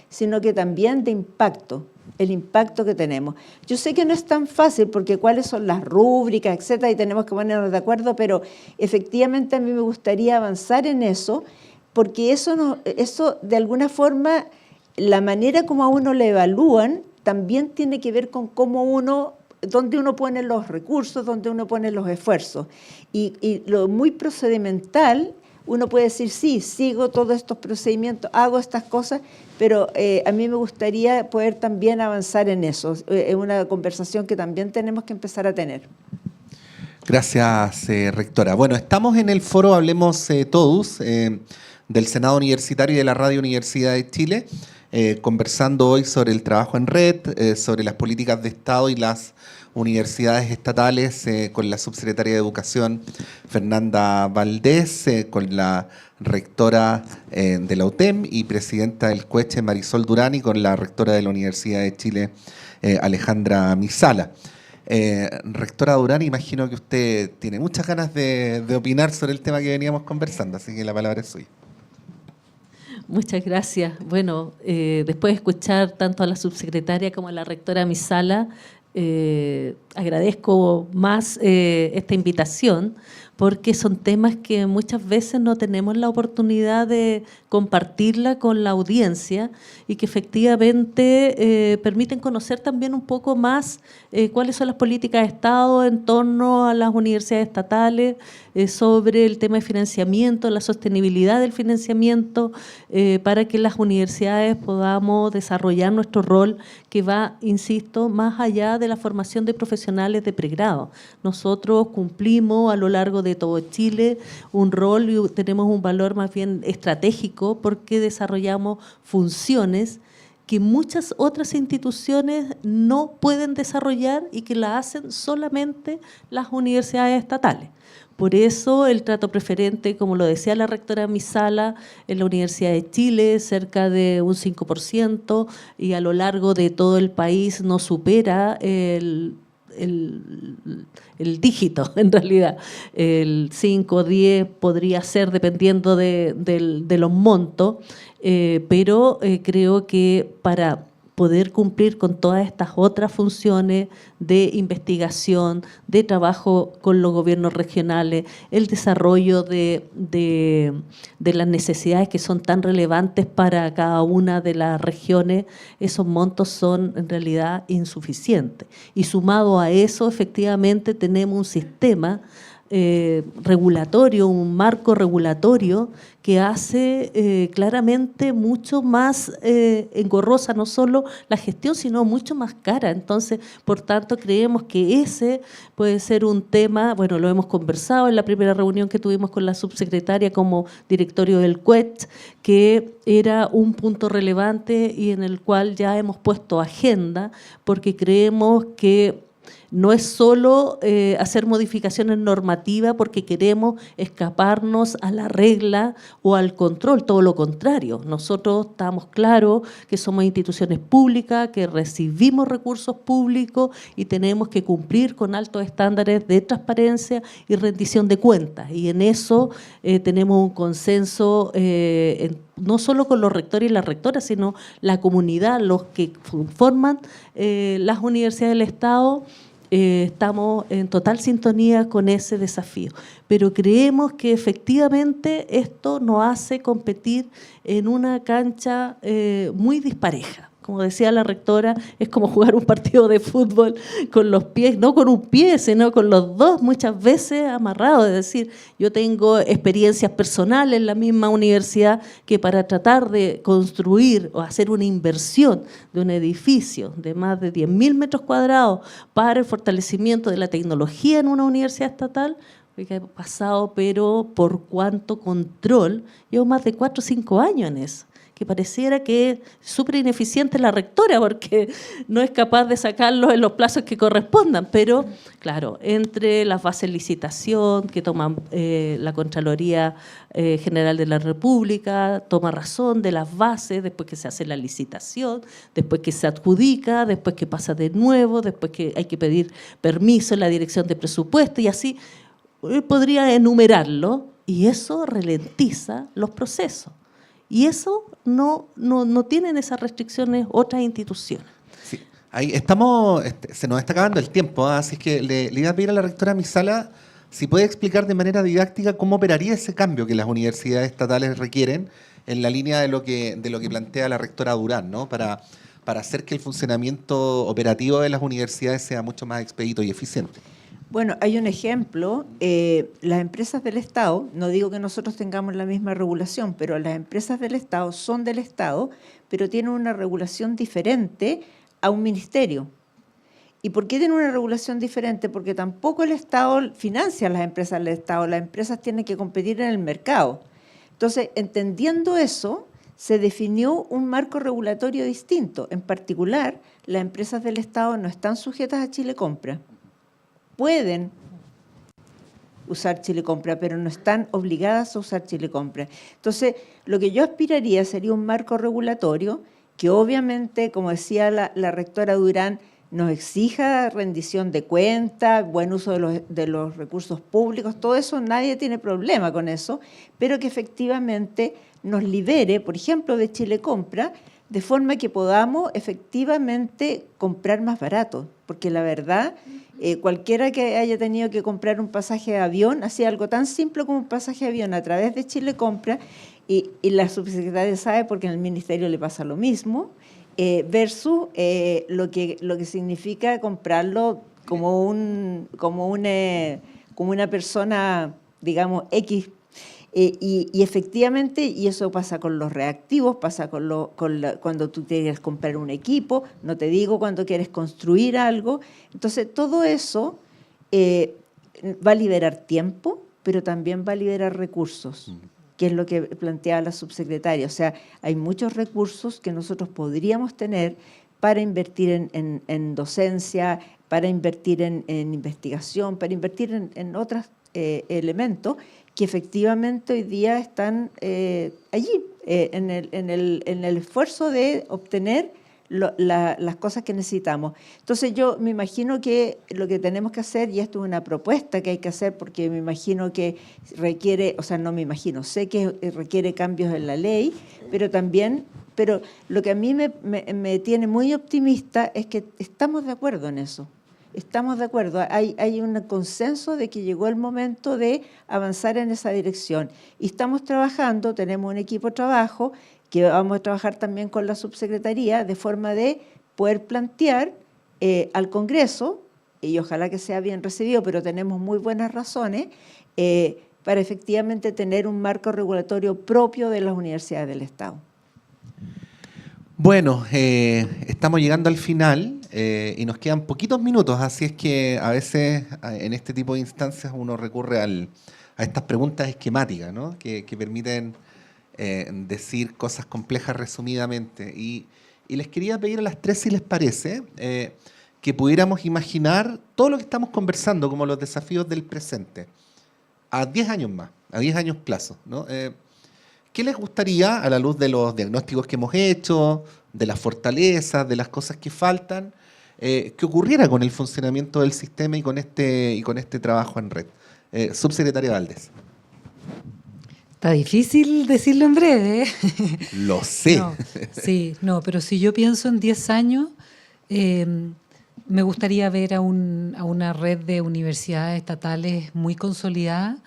sino que también de impacto, el impacto que tenemos. Yo sé que no es tan fácil, porque cuáles son las rúbricas, etcétera, y tenemos que ponernos de acuerdo, pero efectivamente a mí me gustaría avanzar en eso, porque eso de alguna forma, la manera como a uno le evalúan también tiene que ver con dónde uno pone los recursos, dónde uno pone los esfuerzos. Y lo muy procedimental, uno puede decir, sí, sigo todos estos procedimientos, hago estas cosas, pero a mí me gustaría poder también avanzar en eso. Es una conversación que también tenemos que empezar a tener. Gracias, rectora. Bueno, estamos en el foro Hablemos Todos, del Senado Universitario y de la Radio Universidad de Chile, conversando hoy sobre el trabajo en red, sobre las políticas de Estado y las universidades estatales, con la subsecretaria de Educación, Fernanda Valdés, con la rectora de la UTEM y presidenta del CUECHE, Marisol Durán, y con la rectora de la Universidad de Chile, Alejandra Misala. Rectora Durán, imagino que usted tiene muchas ganas de opinar sobre el tema que veníamos conversando, así que la palabra es suya. Muchas gracias. Bueno, después de escuchar tanto a la subsecretaria como a la rectora Misala, agradezco más esta invitación, porque son temas que muchas veces no tenemos la oportunidad de compartirla con la audiencia y que efectivamente permiten conocer también un poco más cuáles son las políticas de Estado en torno a las universidades estatales, sobre el tema de financiamiento, la sostenibilidad del financiamiento, para que las universidades podamos desarrollar nuestro rol que va, insisto, más allá de la formación de profesionales de pregrado. Nosotros cumplimos a lo largo de todo Chile un rol y tenemos un valor más bien estratégico porque desarrollamos funciones que muchas otras instituciones no pueden desarrollar y que la hacen solamente las universidades estatales. Por eso el trato preferente, como lo decía la rectora Misala, en la Universidad de Chile, cerca de un 5%, y a lo largo de todo el país no supera el dígito, en realidad. El 5 o 10 podría ser dependiendo de los montos, pero creo que para poder cumplir con todas estas otras funciones de investigación, de trabajo con los gobiernos regionales, el desarrollo de las necesidades que son tan relevantes para cada una de las regiones, esos montos son en realidad insuficientes. Y sumado a eso, efectivamente, tenemos un sistema regulatorio, un marco regulatorio que hace claramente mucho más engorrosa no solo la gestión, sino mucho más cara. Entonces, por tanto, creemos que ese puede ser un tema, bueno, lo hemos conversado en la primera reunión que tuvimos con la subsecretaria como directorio del CUET, que era un punto relevante y en el cual ya hemos puesto agenda, porque creemos que no es solo hacer modificaciones normativas porque queremos escaparnos a la regla o al control, todo lo contrario. Nosotros estamos claros que somos instituciones públicas, que recibimos recursos públicos y tenemos que cumplir con altos estándares de transparencia y rendición de cuentas. Y en eso tenemos un consenso no solo con los rectores y las rectoras, sino la comunidad, los que forman las universidades del Estado. Estamos en total sintonía con ese desafío, pero creemos que efectivamente esto nos hace competir en una cancha muy dispareja. Como decía la rectora, es como jugar un partido de fútbol con los pies, no con un pie, sino con los dos muchas veces amarrados. Es decir, yo tengo experiencias personales en la misma universidad que para tratar de construir o hacer una inversión de un edificio de más de 10.000 metros cuadrados para el fortalecimiento de la tecnología en una universidad estatal, que he pasado, pero por cuánto control, llevo más de 4 o 5 años en eso, que pareciera que es súper ineficiente la rectora porque no es capaz de sacarlo en los plazos que correspondan, pero claro, entre las bases de licitación que toma la Contraloría General de la República, toma razón de las bases, después que se hace la licitación, después que se adjudica, después que pasa de nuevo, después que hay que pedir permiso en la dirección de presupuesto y así podría enumerarlo, y eso ralentiza los procesos. Y eso no tienen esas restricciones otras instituciones. Sí, ahí estamos, se nos está acabando el tiempo, así que le iba a pedir a la rectora Misala si puede explicar de manera didáctica cómo operaría ese cambio que las universidades estatales requieren en la línea de lo que plantea la rectora Durán, ¿no? Para hacer que el funcionamiento operativo de las universidades sea mucho más expedito y eficiente. Bueno, hay un ejemplo, las empresas del Estado, no digo que nosotros tengamos la misma regulación, pero las empresas del Estado son del Estado, pero tienen una regulación diferente a un ministerio. ¿Y por qué tienen una regulación diferente? Porque tampoco el Estado financia a las empresas del Estado, las empresas tienen que competir en el mercado. Entonces, entendiendo eso, se definió un marco regulatorio distinto. En particular, las empresas del Estado no están sujetas a Chile Compra. Pueden usar Chile Compra, pero no están obligadas a usar Chile Compra. Entonces, lo que yo aspiraría sería un marco regulatorio que obviamente, como decía la rectora Durán, nos exija rendición de cuentas, buen uso de los recursos públicos, todo eso, nadie tiene problema con eso, pero que efectivamente nos libere, por ejemplo, de Chile Compra, de forma que podamos efectivamente comprar más barato, porque la verdad Cualquiera que haya tenido que comprar un pasaje de avión, así algo tan simple como un pasaje de avión a través de Chile compra, y la subsecretaria sabe porque en el ministerio le pasa lo mismo, versus lo que significa comprarlo como una persona, digamos, X. Y efectivamente, y eso pasa con los reactivos, pasa cuando tú quieres comprar un equipo, no te digo cuando quieres construir algo. Entonces, todo eso va a liberar tiempo, pero también va a liberar recursos, que es lo que planteaba la subsecretaria. O sea, hay muchos recursos que nosotros podríamos tener para invertir en docencia, para invertir en investigación, para invertir en otros elementos que efectivamente hoy día están allí, en el esfuerzo de obtener las cosas que necesitamos. Entonces yo me imagino que lo que tenemos que hacer, y esto es una propuesta que hay que hacer porque me imagino que requiere, o sea, no me imagino, sé que requiere cambios en la ley, pero lo que a mí me tiene muy optimista es que estamos de acuerdo en eso. Estamos de acuerdo, hay un consenso de que llegó el momento de avanzar en esa dirección. Y estamos trabajando, tenemos un equipo de trabajo que vamos a trabajar también con la subsecretaría de forma de poder plantear al Congreso, y ojalá que sea bien recibido, pero tenemos muy buenas razones, para efectivamente tener un marco regulatorio propio de las universidades del Estado. Bueno, estamos llegando al final y nos quedan poquitos minutos, así es que a veces en este tipo de instancias uno recurre a estas preguntas esquemáticas, ¿no? que permiten decir cosas complejas resumidamente. Y les quería pedir a las tres, si les parece, que pudiéramos imaginar todo lo que estamos conversando como los desafíos del presente a 10 años más, a 10 años plazo, ¿no? ¿Qué les gustaría, a la luz de los diagnósticos que hemos hecho, de las fortalezas, de las cosas que faltan, que ocurriera con el funcionamiento del sistema y con este trabajo en red? Subsecretaria Valdés. Está difícil decirlo en breve, ¿eh? Lo sé. No, sí, no, pero si yo pienso en 10 años, me gustaría ver a una red de universidades estatales muy consolidada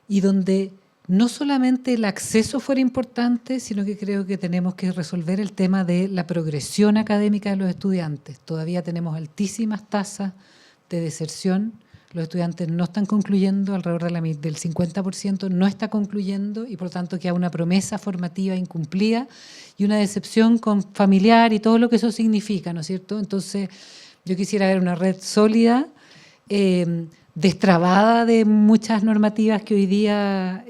y donde no solamente el acceso fuera importante, sino que creo que tenemos que resolver el tema de la progresión académica de los estudiantes. Todavía tenemos altísimas tasas de deserción. Los estudiantes no están concluyendo, alrededor del 50% no está concluyendo, y por lo tanto queda una promesa formativa incumplida y una decepción con familiar y todo lo que eso significa, ¿no es cierto? Entonces, yo quisiera ver una red sólida, destrabada de muchas normativas que hoy día,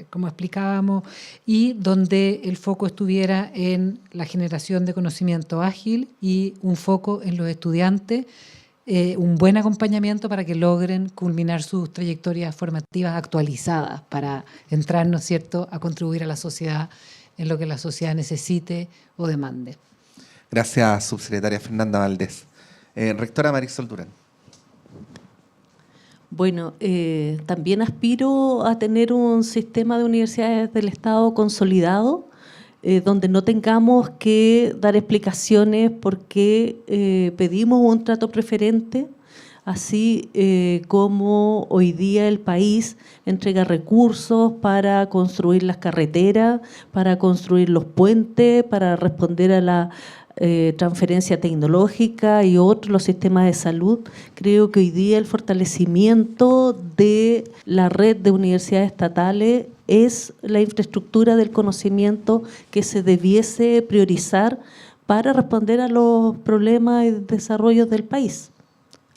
como explicábamos, y donde el foco estuviera en la generación de conocimiento ágil y un foco en los estudiantes, un buen acompañamiento para que logren culminar sus trayectorias formativas actualizadas para entrar, ¿no es cierto?, a contribuir a la sociedad en lo que la sociedad necesite o demande. Gracias, subsecretaria Fernanda Valdés. Rectora Marisol Durán. Bueno, también aspiro a tener un sistema de universidades del Estado consolidado, donde no tengamos que dar explicaciones por qué pedimos un trato preferente, así como hoy día el país entrega recursos para construir las carreteras, para construir los puentes, para responder a la transferencia tecnológica y otros, los sistemas de salud. Creo que hoy día el fortalecimiento de la red de universidades estatales es la infraestructura del conocimiento que se debiese priorizar para responder a los problemas y desarrollos del país.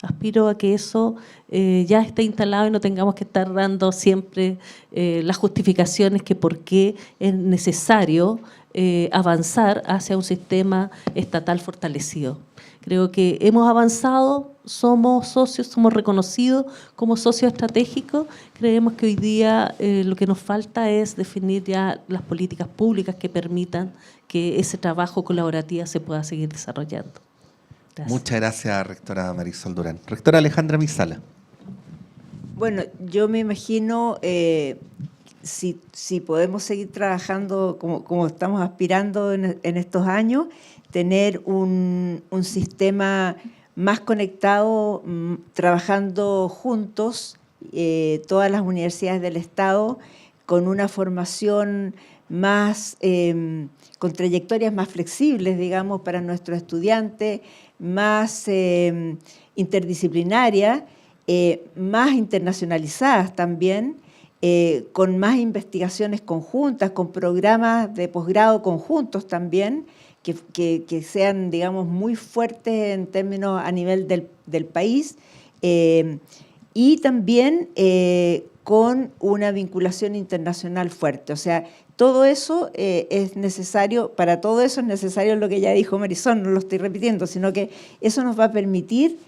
Aspiro a que eso ya esté instalado y no tengamos que estar dando siempre las justificaciones que por qué es necesario avanzar hacia un sistema estatal fortalecido. Creo que hemos avanzado, somos socios, somos reconocidos como socios estratégicos. Creemos que hoy día lo que nos falta es definir ya las políticas públicas que permitan que ese trabajo colaborativo se pueda seguir desarrollando. Gracias. Muchas gracias, rectora Marisol Durán. Rectora Alejandra Misala. Bueno, yo me imagino, si podemos seguir trabajando como estamos aspirando en estos años, tener un sistema más conectados, trabajando juntos, todas las universidades del Estado, con una formación más, con trayectorias más flexibles, digamos, para nuestros estudiantes, más interdisciplinarias, más internacionalizadas también, con más investigaciones conjuntas, con programas de posgrado conjuntos también, que sean, digamos, muy fuertes en términos a nivel del país, y también con una vinculación internacional fuerte. O sea, todo eso es necesario, para todo eso es necesario lo que ya dijo Marisol, no lo estoy repitiendo, sino que eso nos va a permitir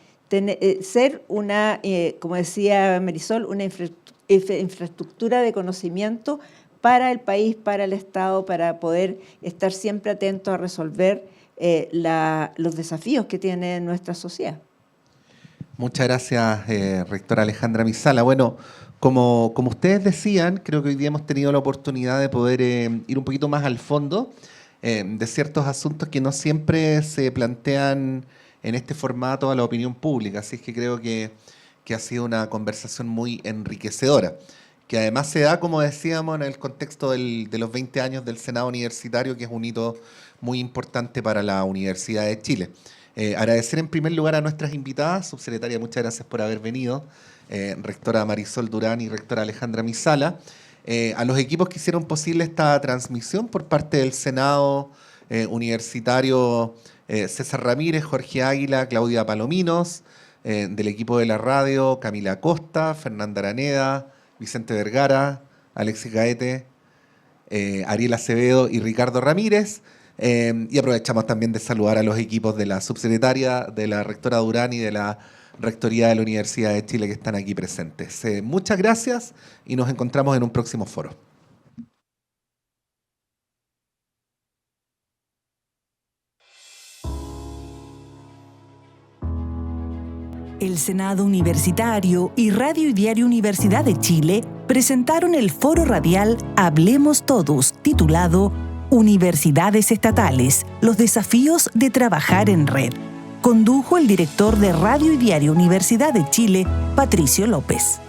ser una, como decía Marisol, una infraestructura de conocimiento para el país, para el Estado, para poder estar siempre atentos a resolver los desafíos que tiene nuestra sociedad. Muchas gracias, rectora Alejandra Misala. Bueno, como ustedes decían, creo que hoy día hemos tenido la oportunidad de poder ir un poquito más al fondo de ciertos asuntos que no siempre se plantean en este formato a la opinión pública. Así es que creo que ha sido una conversación muy enriquecedora, que además se da, como decíamos, en el contexto de los 20 años del Senado Universitario, que es un hito muy importante para la Universidad de Chile. Agradecer en primer lugar a nuestras invitadas. Subsecretaria, muchas gracias por haber venido. Rectora Marisol Durán y rectora Alejandra Misala. A los equipos que hicieron posible esta transmisión por parte del Senado Universitario, César Ramírez, Jorge Águila, Claudia Palominos, del equipo de la radio, Camila Costa, Fernanda Araneda, Vicente Vergara, Alexis Gaete, Ariel Acevedo y Ricardo Ramírez. Y aprovechamos también de saludar a los equipos de la subsecretaria, de la rectora Durán y de la Rectoría de la Universidad de Chile que están aquí presentes. Muchas gracias y nos encontramos en un próximo foro. El Senado Universitario y Radio y Diario Universidad de Chile presentaron el foro radial Hablemos Todos, titulado Universidades Estatales, los desafíos de trabajar en red. Condujo el director de Radio y Diario Universidad de Chile, Patricio López.